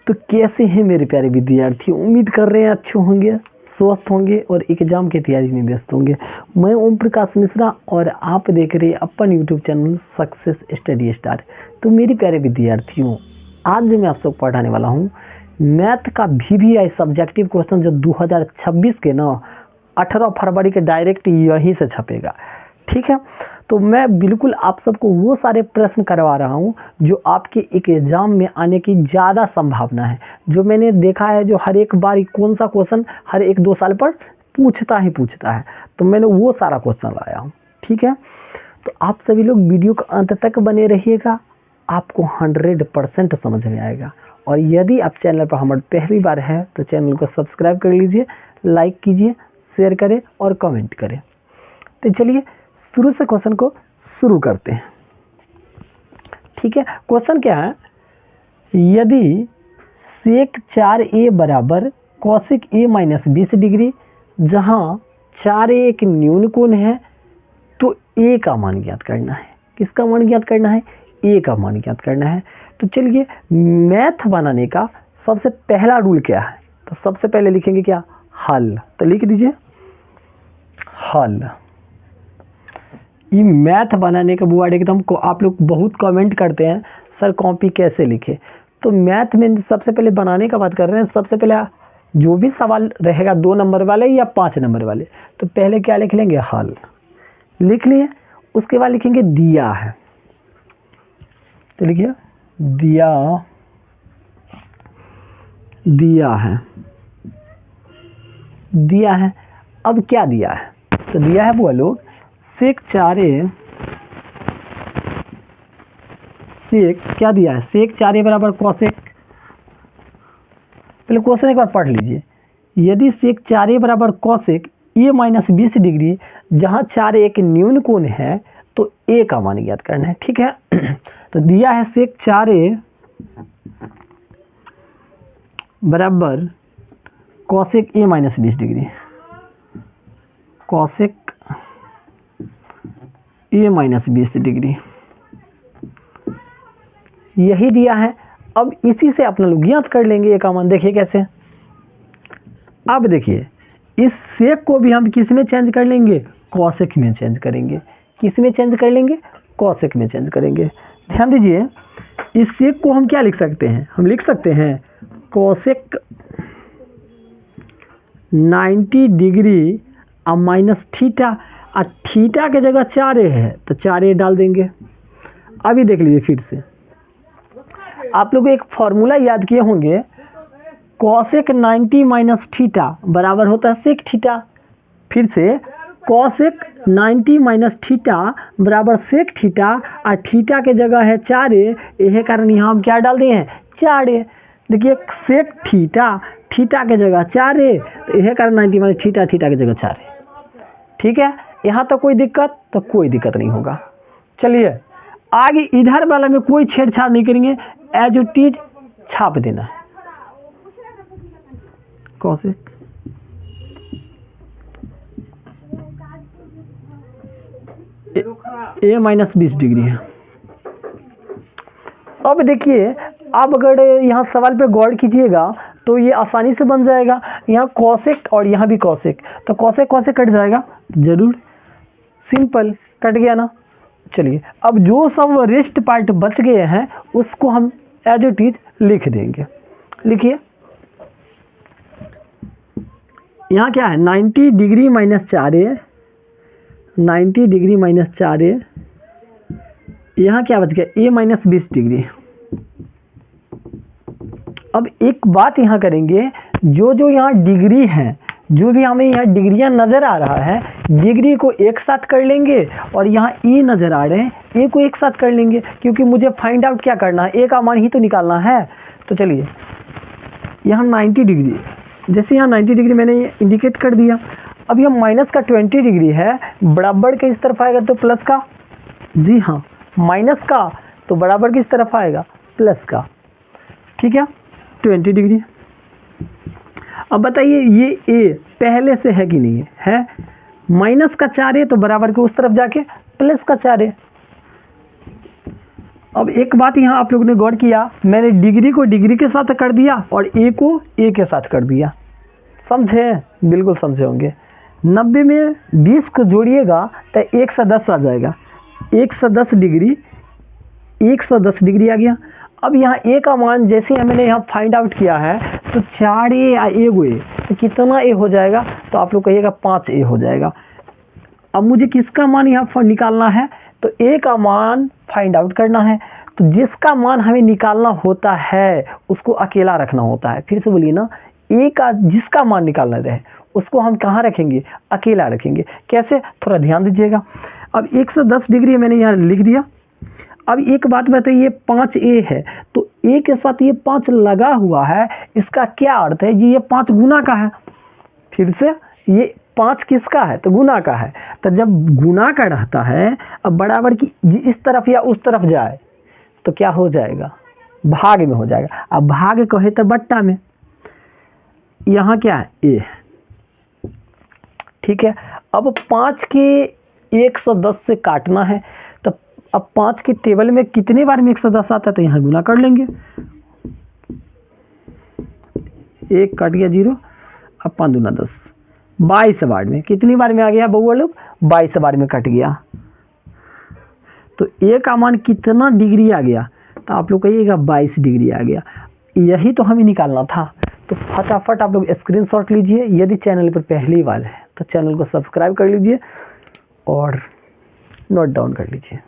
तो कैसे हैं मेरे प्यारे विद्यार्थी, उम्मीद कर रहे हैं अच्छे होंगे, स्वस्थ होंगे और एग्जाम की तैयारी में व्यस्त होंगे। मैं ओम प्रकाश मिश्रा और आप देख रहे हैं अपन YouTube channel success study star. तो मेरे प्यारे विद्यार्थियों, आज जो मैं आप सबको पढ़ाने वाला हूँ मैथ का VVI सब्जेक्टिव क्वेश्चन जो 2026 के 18 फरवरी के डायरेक्ट यहीं से छपेगा। ठीक है, तो मैं बिल्कुल आप सबको वो सारे प्रश्न करवा रहा हूँ जो आपके एक एग्ज़ाम में आने की ज़्यादा संभावना है। जो मैंने देखा है जो हर एक बार कौन सा क्वेश्चन हर 1-2 साल पर पूछता है, तो मैंने वो सारा क्वेश्चन लाया हूँ। ठीक है, तो आप सभी लोग वीडियो का अंत तक बने रहिएगा, आपको 100% समझ में आएगा। और यदि आप चैनल पर हमारे पहली बार है तो चैनल को सब्सक्राइब कर लीजिए, लाइक कीजिए, शेयर करें और कमेंट करें। तो चलिए शुरू से क्वेश्चन को शुरू करते हैं। ठीक है, क्वेश्चन क्या है, यदि सेक 4a बराबर कॉसेक a माइनस 20 डिग्री, जहाँ 4a एक न्यून कोण है, तो a का मान ज्ञात करना है। किसका मान ज्ञात करना है? a का मान ज्ञात करना है। तो चलिए मैथ बनाने का सबसे पहला रूल क्या है, तो सबसे पहले लिखेंगे क्या? हल। तो लिख दीजिए हल। ये मैथ बनाने का वर्ड एकदम को आप लोग बहुत कमेंट करते हैं सर कॉपी कैसे लिखे। तो मैथ में सबसे पहले बनाने का बात कर रहे हैं। सबसे पहले जो भी सवाल रहेगा 2 नंबर वाले या 5 नंबर वाले, तो पहले क्या लिख लेंगे? हल लिख लिए। उसके बाद लिखेंगे दिया है। तो लिखिए दिया है। दिया है। अब क्या दिया है? तो दिया है वो लोग सेक 4a, सेक क्या दिया है? सेक 4a बराबर कॉसेक। पहले क्वेश्चन एक बार पढ़ लीजिए। यदि सेक 4a बराबर कॉसेक a माइनस 20 डिग्री, जहाँ 4a एक न्यून कोण है, तो a का मान ज्ञात करना है। ठीक है, तो दिया है सेक 4a बराबर cosec a minus 20 degree, cosec a minus 20 degree, यही दिया है। अब इसी से अपना लोग ज्ञात कर लेंगे a का मान। देखिए कैसे। अब देखिए इस सेक को भी हम किस में चेंज कर लेंगे? कॉसेक में चेंज करेंगे। किस में चेंज कर लेंगे? कॉसेक में चेंज करेंगे। ध्यान दीजिए, इस सेक को हम क्या लिख सकते हैं? हम लिख सकते हैं कॉसेक 90 डिग्री अब माइनस थीटा। और थीटा के जगह 4a है तो 4a डाल देंगे। अभी देख लीजिए फिर से, आप लोग एक फॉर्मूला याद किए होंगे, कॉसेक 90 माइनस थीटा बराबर होता है सेक थीटा। फिर से कॉसेक 90 माइनस थीटा बराबर सेक थीटा, और थीटा के जगह है 4a, यही कारण यहाँ हम क्या डाल दिए हैं? 4a। देखिए सेक थीटा, थीटा के जगह 4a, तो यही कारण 90 माइनस थीटा, थीटा की जगह 4a। ठीक है, यहाँ तक कोई दिक्कत? तो कोई दिक्कत नहीं होगा। चलिए आगे इधर वाला में कोई छेड़छाड़ नहीं करेंगे, एज इट इज छाप देना है। कॉसेक a माइनस 20 डिग्री है। अब देखिए, अब अगर यहाँ सवाल पे गौर कीजिएगा तो ये आसानी से बन जाएगा। यहाँ कॉसेक और यहाँ भी कॉसेक, तो कॉसेक कॉसेक कट जाएगा जरूर, सिंपल कट गया ना। चलिए अब जो सब रेस्ट पार्ट बच गए हैं उसको हम एज इट इज लिख देंगे। लिखिए यहाँ क्या है? 90 degree minus 4a, 90 degree minus 4a, यहाँ क्या बच गया? a minus 20 degree. अब एक बात यहाँ करेंगे, जो यहाँ डिग्री है, जो भी हमें यहाँ डिग्रियाँ नज़र आ रहा है, डिग्री को एक साथ कर लेंगे, और यहाँ e नज़र आ रहे हैं, a को एक साथ कर लेंगे, क्योंकि मुझे फाइंड आउट क्या करना है? a का मान ही तो निकालना है। तो चलिए यहाँ 90 डिग्री, जैसे यहाँ 90 डिग्री मैंने इंडिकेट कर दिया। अब यह माइनस का 20 डिग्री है, बराबर के इस तरफ आएगा तो प्लस का, जी हाँ, माइनस का तो बराबर किस तरफ आएगा? प्लस का। ठीक है, 20 डिग्री। अब बताइए ये a पहले से है कि नहीं है? माइनस का 4a तो बराबर के उस तरफ जाके प्लस का 4a। अब एक बात यहाँ आप लोगों ने गौर किया, मैंने डिग्री को डिग्री के साथ कर दिया और ए को ए के साथ कर दिया। समझे? बिल्कुल समझे होंगे। 90 में 20 को जोड़िएगा तो 110 आ जाएगा। 110 डिग्री, 110 डिग्री आ गया। अब यहाँ ए का मान जैसे मैंने यहाँ फाइंड आउट किया है तो 4a या एगो ए, तो कितना ए हो जाएगा? तो आप लोग कहिएगा 5a हो जाएगा। अब मुझे किसका मान यहाँ निकालना है? तो ए का मान फाइंड आउट करना है। तो जिसका मान हमें निकालना होता है उसको अकेला रखना होता है। फिर से बोलिए ना, ए का जिसका मान निकालना रहे उसको हम कहाँ रखेंगे? अकेला रखेंगे। कैसे? थोड़ा ध्यान दीजिएगा। अब 110 डिग्री मैंने यहाँ लिख दिया। अब एक बात बताइए, 5a है तो a के साथ ये 5 लगा हुआ है, इसका क्या अर्थ है? ये 5 गुना का है। फिर से ये 5 किसका है? तो गुना का है। तो जब गुना का रहता है, अब बराबर की इस तरफ या उस तरफ जाए तो क्या हो जाएगा? भाग में हो जाएगा। अब भाग कहे तो बट्टा में, यहाँ क्या है? ए। ठीक है। अब 5 के 110 से काटना है, तो अब 5 के टेबल में कितने बार में 110 आता है? तो यहाँ गुना कर लेंगे। 1 कट गया 0, अब 5 दूना 10, 22 बार में। कितनी बार में आ गया बउआ लोग? 22 बार में कट गया। तो ए का मान कितना डिग्री आ गया? तो आप लोग कहिएगा 22 डिग्री आ गया। यही तो हमें निकालना था। तो फटाफट आप लोग स्क्रीनशॉट लीजिए। यदि चैनल पर पहली बार है तो चैनल को सब्सक्राइब कर लीजिए और नोट डाउन कर लीजिए।